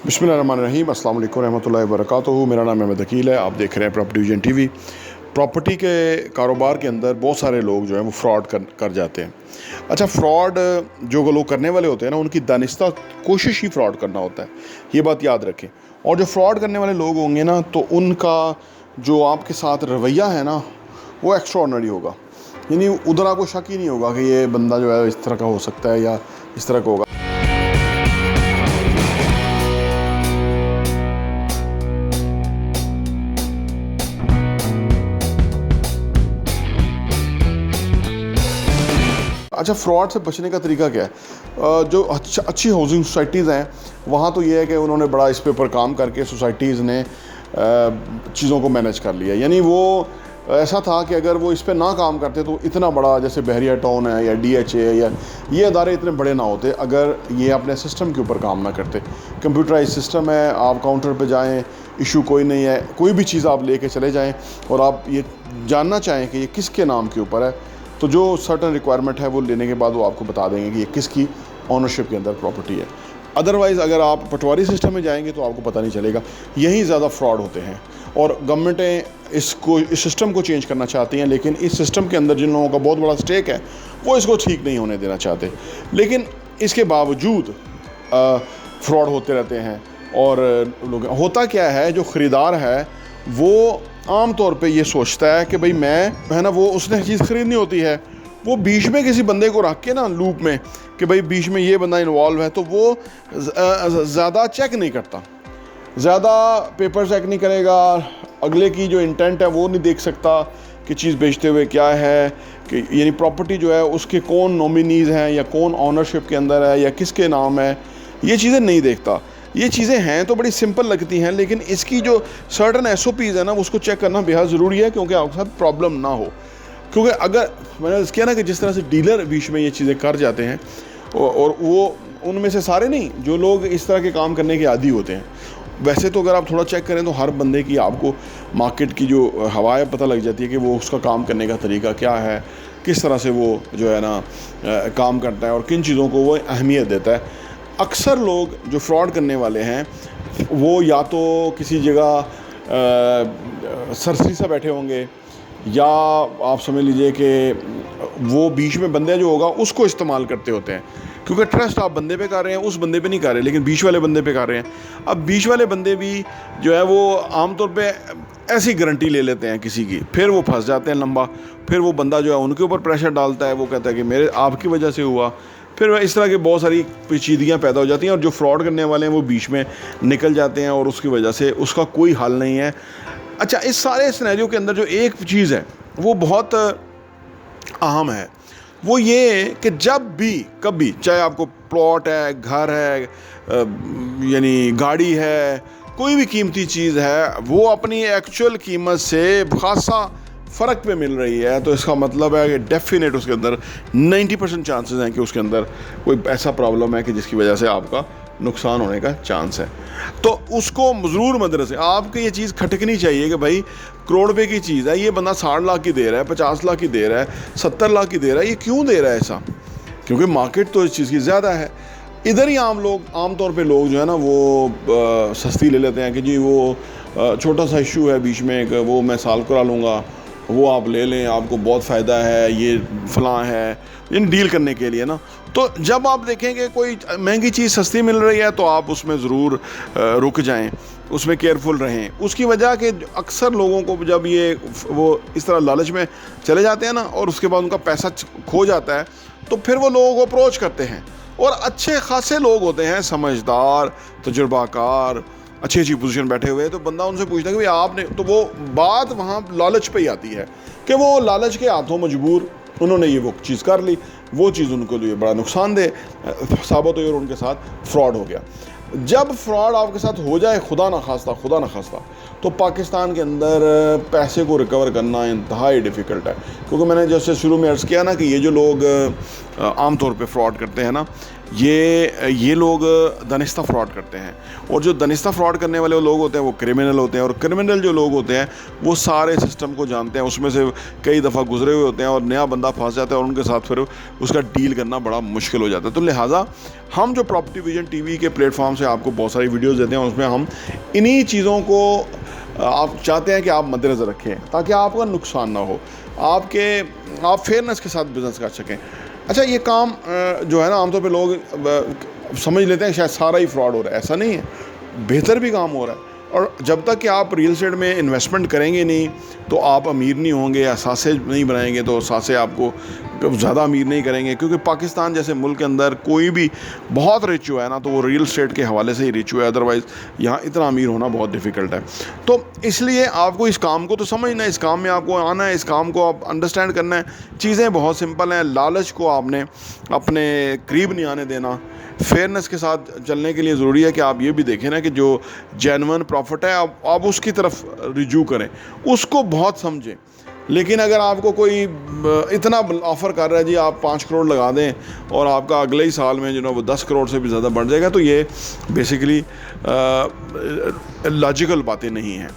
बिस्मिल्लाहिर्रहमानिर्रहीम अस्सलाम वालेकुम रहमतुल्लाहि वबरकातुहू। मेरा नाम अहमद अकील है। आप देख रहे हैं प्रॉपर्टी विजन टीवी। प्रॉपर्टी के कारोबार के अंदर बहुत सारे लोग जो हैं वो फ्रॉड कर जाते हैं। अच्छा, फ्रॉड जो लोग करने वाले होते हैं ना, उनकी दानिस्ता कोशिश ही फ्रॉड करना होता है, ये बात याद रखें। और जो फ्रॉड करने वाले लोग होंगे ना, तो उनका जो आपके साथ रवैया है ना, वो एक्स्ट्राऑर्डिनरी होगा। यानी उधर आपको शक ही नहीं होगा कि ये बंदा जो है इस तरह का हो सकता है या इस तरह का होगा। अच्छा, फ्रॉड से बचने का तरीका क्या है? जो अच्छी हाउसिंग सोसाइटीज़ हैं, वहाँ तो ये है कि उन्होंने बड़ा इस पे पर काम करके सोसाइटीज़ ने चीज़ों को मैनेज कर लिया। यानी वो ऐसा था कि अगर वो इस पे ना काम करते तो इतना बड़ा, जैसे बहरिया टाउन है या DHA है या ये अदारे इतने बड़े ना होते अगर ये अपने सिस्टम के ऊपर काम ना करते। कंप्यूटराइज सिस्टम है, आप काउंटर पे जाएं, इशू कोई नहीं है, कोई भी चीज़ आप लेके चले जाएं और आप ये जानना चाहें कि ये किसके नाम के ऊपर है, तो जो सर्टन रिक्वायरमेंट है वो लेने के बाद वो आपको बता देंगे कि ये किसकी ऑनरशिप के अंदर प्रॉपर्टी है। अदरवाइज़ अगर आप पटवारी सिस्टम में जाएंगे तो आपको पता नहीं चलेगा। यहीं ज़्यादा फ्रॉड होते हैं और गवर्नमेंटें इस सिस्टम को चेंज करना चाहती हैं, लेकिन इस सिस्टम के अंदर जिन लोगों का बहुत बड़ा स्टेक है वो इसको ठीक नहीं होने देना चाहते। लेकिन इसके बावजूद फ्रॉड होते रहते हैं। और लोग, होता क्या है, जो ख़रीदार है वो आम तौर पे ये सोचता है कि भाई मैं है ना, वो उसने चीज़ ख़रीदनी होती है, वो बीच में किसी बंदे को रख के ना लूप में कि भाई बीच में ये बंदा इन्वॉल्व है, तो वो ज़्यादा चेक नहीं करता, ज़्यादा पेपर चेक नहीं करेगा, अगले की जो इंटेंट है वो नहीं देख सकता कि चीज़ बेचते हुए क्या है, कि यानी प्रॉपर्टी जो है उसके कौन नॉमिनीज़ हैं या कौन ऑनरशिप के अंदर है या किसके नाम है, ये चीज़ें नहीं देखता। ये चीज़ें हैं तो बड़ी सिंपल लगती हैं, लेकिन इसकी जो सर्टन SOPs है ना, उसको चेक करना बेहद ज़रूरी है, क्योंकि आपके साथ प्रॉब्लम ना हो। क्योंकि अगर मैंने किया ना कि जिस तरह से डीलर बीच में ये चीज़ें कर जाते हैं, और वो उनमें से सारे नहीं, जो लोग इस तरह के काम करने के आदी होते हैं। वैसे तो अगर आप थोड़ा चेक करें तो हर बंदे की आपको मार्केट की जो हवा है पता लग जाती है कि वो उसका काम करने का तरीका क्या है, किस तरह से वो जो है ना काम करता है और किन चीज़ों को वो अहमियत देता है। अक्सर लोग जो फ्रॉड करने वाले हैं वो या तो किसी जगह सरसरी सा बैठे होंगे, या आप समझ लीजिए कि वो बीच में बंदे जो होगा उसको इस्तेमाल करते होते हैं, क्योंकि ट्रस्ट आप बंदे पे कर रहे हैं, उस बंदे पे नहीं कर रहे, लेकिन बीच वाले बंदे पे कर रहे हैं। अब बीच वाले बंदे भी जो है वो आमतौर पे ऐसी गारंटी ले लेते हैं किसी की, फिर वो फंस जाते हैं लंबा, फिर वो बंदा जो है उनके ऊपर प्रेशर डालता है, वो कहता है कि मेरे आपकी वजह से हुआ, फिर इस तरह की बहुत सारी पेचीदगियाँ पैदा हो जाती हैं और जो फ्रॉड करने वाले हैं वो बीच में निकल जाते हैं और उसकी वजह से उसका कोई हल नहीं है। अच्छा, इस सारे सिनेरियो के अंदर जो एक चीज़ है वो बहुत अहम है, वो ये कि जब भी कभी, चाहे आपको प्लॉट है, घर है, यानी गाड़ी है, कोई भी कीमती चीज़ है, वो अपनी एक्चुअल कीमत से खासा फ़र्क पे मिल रही है, तो इसका मतलब है कि डेफिनेट उसके अंदर 90% चांसेस हैं कि उसके अंदर कोई ऐसा प्रॉब्लम है कि जिसकी वजह से आपका नुकसान होने का चांस है। तो उसको ज़रूर मद्देनज़र से आपको ये चीज़ खटकनी चाहिए कि भाई करोड़ रुपए की चीज़ है, ये बंदा 60 लाख की दे रहा है, 50 लाख की दे रहा है, 70 लाख की दे रहा है, ये क्यों दे रहा है ऐसा? क्योंकि मार्केट तो इस चीज़ की ज़्यादा है। इधर ही आम तौर पे लोग जो है ना वो सस्ती ले लेते हैं कि जी वो छोटा सा इशू है बीच में, वो मैं सॉल्व करा लूँगा, वो आप ले लें, आपको बहुत फ़ायदा है, ये फ़लाँ है, इन डील करने के लिए ना। तो जब आप देखेंगे कोई महंगी चीज़ सस्ती मिल रही है तो आप उसमें ज़रूर रुक जाएं, उसमें केयरफुल रहें। उसकी वजह कि अक्सर लोगों को जब ये वो इस तरह लालच में चले जाते हैं ना और उसके बाद उनका पैसा खो जाता है, तो फिर वो लोगों को अप्रोच करते हैं, और अच्छे खासे लोग होते हैं, समझदार, तजुर्बाकार, अच्छी अच्छी पोजीशन बैठे हुए, तो बंदा उनसे पूछता है कि भाई आपने, तो वो बात वहाँ लालच पे ही आती है कि वो लालच के हाथों मजबूर उन्होंने ये वो चीज़ कर ली, वो चीज़ उनको लिए बड़ा नुकसानदेह साबित हुई और उनके साथ फ्रॉड हो गया। जब फ्रॉड आपके साथ हो जाए, खुदा न खास्ता, तो पाकिस्तान के अंदर पैसे को रिकवर करना इंतहाई डिफ़िकल्ट है। क्योंकि मैंने जैसे शुरू में अर्ज़ किया ना कि ये जो लोग आम तौर पे फ्रॉड करते हैं ना, یہ لوگ دانستہ فراڈ کرتے ہیں، اور جو دانستہ فراڈ کرنے والے لوگ ہوتے ہیں وہ کرمنل ہوتے ہیں، اور کرمنل جو لوگ ہوتے ہیں وہ سارے سسٹم کو جانتے ہیں، اس میں سے کئی دفعہ گزرے ہوئے ہوتے ہیں، اور نیا بندہ پھنس جاتا ہے اور ان کے ساتھ پھر اس کا ڈیل کرنا بڑا مشکل ہو جاتا ہے۔ تو لہٰذا ہم جو پراپرٹی ویژن ٹی وی کے پلیٹ فارم سے آپ کو بہت ساری ویڈیوز دیتے ہیں، اس میں ہم انہی چیزوں کو آپ چاہتے ہیں کہ آپ مد نظر رکھیں تاکہ آپ کا نقصان نہ ہو، آپ فیئرنس کے ساتھ بزنس کر سکیں۔ اچھا، یہ کام جو ہے نا عام طور پہ لوگ سمجھ لیتے ہیں شاید سارا ہی فراڈ ہو رہا ہے، ایسا نہیں ہے، بہتر بھی کام ہو رہا ہے۔ اور جب تک کہ آپ ریئل اسٹیٹ میں انویسٹمنٹ کریں گے نہیں تو آپ امیر نہیں ہوں گے، اثاثے نہیں بنائیں گے تو اثاثے آپ کو زیادہ امیر نہیں کریں گے، کیونکہ پاکستان جیسے ملک کے اندر کوئی بھی بہت رچ ہوا ہے نا تو وہ ریئل اسٹیٹ کے حوالے سے ہی رچ ہوا ہے، ادروائز یہاں اتنا امیر ہونا بہت ڈیفیکلٹ ہے۔ تو اس لیے آپ کو اس کام کو تو سمجھنا ہے، اس کام میں آپ کو آنا ہے، اس کام کو آپ انڈرسٹینڈ کرنا ہے۔ چیزیں بہت سمپل ہیں، لالچ کو آپ نے اپنے قریب نہیں آنے دینا۔ فیئرنس کے ساتھ چلنے کے لیے ضروری ہے کہ آپ یہ بھی دیکھیں نا کہ جو جینون پروفٹ ہے آپ اس کی طرف رجوع کریں، اس کو بہت سمجھیں۔ لیکن اگر آپ کو کوئی اتنا آفر کر رہا ہے جی آپ 5 کروڑ لگا دیں اور آپ کا اگلے ہی سال میں جو نا وہ 10 کروڑ سے بھی زیادہ بڑھ جائے گا، تو یہ بیسیکلی لاجیکل باتیں نہیں ہیں،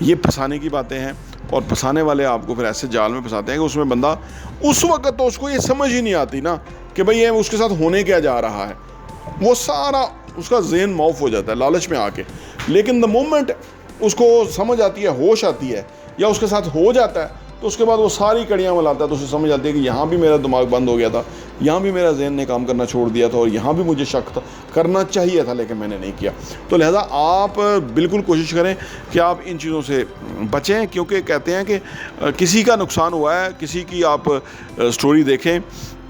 یہ پھنسانے کی باتیں ہیں، اور پھنسانے والے آپ کو پھر ایسے جال میں پھنساتے ہیں کہ اس میں بندہ اس وقت تو اس کو یہ سمجھ ہی نہیں آتی نا کہ بھئی یہ اس کے ساتھ ہونے کیا جا رہا ہے، وہ سارا اس کا ذہن معاف ہو جاتا ہے لالچ میں آ کے۔ لیکن دا مومنٹ اس کو سمجھ آتی ہے، ہوش آتی ہے، یا اس کے ساتھ ہو جاتا ہے، تو اس کے بعد وہ ساری کڑیاں ملاتا ہے، تو اسے سمجھ آتی ہے کہ یہاں بھی میرا دماغ بند ہو گیا تھا، یہاں بھی میرا ذہن نے کام کرنا چھوڑ دیا تھا، اور یہاں بھی مجھے شک تھا، کرنا چاہیے تھا لیکن میں نے نہیں کیا۔ تو لہذا آپ بالکل کوشش کریں کہ آپ ان چیزوں سے بچیں، کیونکہ کہتے ہیں کہ کسی کا نقصان ہوا ہے، کسی کی آپ سٹوری دیکھیں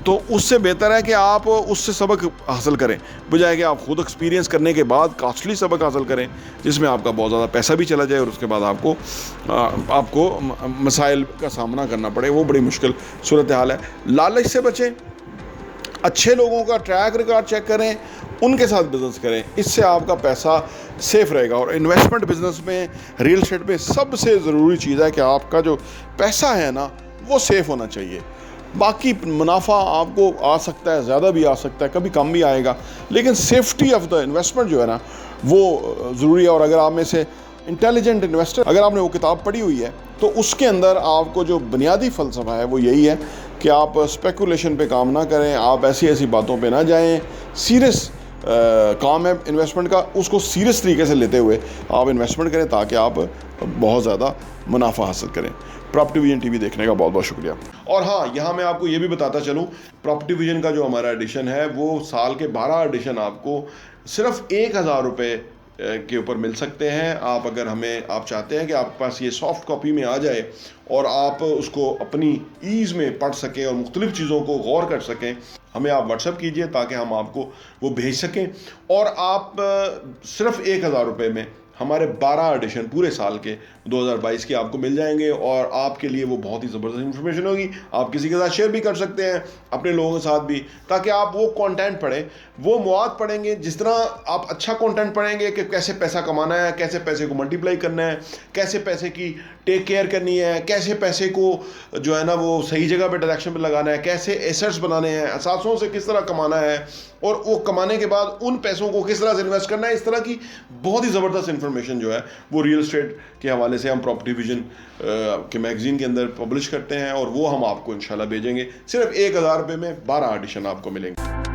تو اس سے بہتر ہے کہ آپ اس سے سبق حاصل کریں، بجائے کہ آپ خود ایکسپیرینس کرنے کے بعد کاسٹلی سبق حاصل کریں جس میں آپ کا بہت زیادہ پیسہ بھی چلا جائے اور اس کے بعد آپ کو مسائل کا سامنا کرنا پڑے، وہ بڑی مشکل صورتحال ہے۔ لالچ سے بچیں، اچھے لوگوں کا ٹریک ریکارڈ چیک کریں، ان کے ساتھ بزنس کریں، اس سے آپ کا پیسہ سیف رہے گا۔ اور انویسٹمنٹ بزنس میں، ریئل اسٹیٹ میں سب سے ضروری چیز ہے کہ آپ کا جو پیسہ ہے نا وہ سیف ہونا چاہیے۔ باقی منافع آپ کو آ سکتا ہے، زیادہ بھی آ سکتا ہے، کبھی کم بھی آئے گا، لیکن سیفٹی آف دا انویسٹمنٹ جو ہے نا وہ ضروری ہے۔ اور اگر آپ میں سے انٹیلیجنٹ انویسٹر، اگر آپ نے وہ کتاب پڑھی ہوئی ہے تو اس کے اندر آپ کو جو بنیادی فلسفہ ہے وہ یہی ہے کہ آپ اسپیکولیشن پہ کام نہ کریں، آپ ایسی باتوں پہ نہ جائیں، سیریس کام ہے انویسٹمنٹ کا، اس کو سیریس طریقے سے لیتے ہوئے آپ انویسٹمنٹ کریں تاکہ آپ بہت زیادہ منافع حاصل کریں۔ پراپرٹی ویژن ٹی وی دیکھنے کا بہت بہت شکریہ۔ اور ہاں، یہاں میں آپ کو یہ بھی بتاتا چلوں، پراپرٹی ویژن کا جو ہمارا ایڈیشن ہے وہ سال کے 12 ایڈیشن آپ کو صرف 1000 روپے کے اوپر مل سکتے ہیں۔ آپ چاہتے ہیں کہ آپ کے پاس یہ سافٹ کاپی میں آ جائے اور آپ اس کو اپنی ایز میں پڑھ سکیں اور مختلف چیزوں کو غور کر سکیں، ہمیں آپ واٹس ایپ کیجئے تاکہ ہم آپ کو وہ بھیج سکیں، اور آپ صرف 1000 روپے میں ہمارے 12 ایڈیشن پورے سال کے 2022 کے آپ کو مل جائیں گے، اور آپ کے لیے وہ بہت ہی زبردست انفارمیشن ہوگی۔ آپ کسی کے ساتھ شیئر بھی کر سکتے ہیں، اپنے لوگوں کے ساتھ بھی، تاکہ آپ وہ کانٹینٹ پڑھیں، وہ مواد پڑھیں گے۔ جس طرح آپ اچھا کانٹینٹ پڑھیں گے کہ کیسے پیسہ کمانا ہے، کیسے پیسے کو ملٹیپلائی کرنا ہے، کیسے پیسے کی ٹیک کیئر کرنی ہے، کیسے پیسے کو جو ہے نا وہ صحیح جگہ پہ ڈائریکشن پہ لگانا ہے، کیسے ایسٹس بنانے ہیں، اثاثوں سے کس طرح کمانا ہے، اور وہ کمانے کے بعد ان پیسوں کو کس طرح سے انویسٹ کرنا ہے، اس طرح کی بہت ہی زبردست انفارمیشن جو ہے وہ ریئل اسٹیٹ کے حوالے سے ہم پراپرٹی ویژن کے میگزین کے اندر پبلش کرتے ہیں، اور وہ ہم آپ کو انشاءاللہ بھیجیں گے۔ صرف 1000 روپے میں 12 ایڈیشن آپ کو ملیں گے۔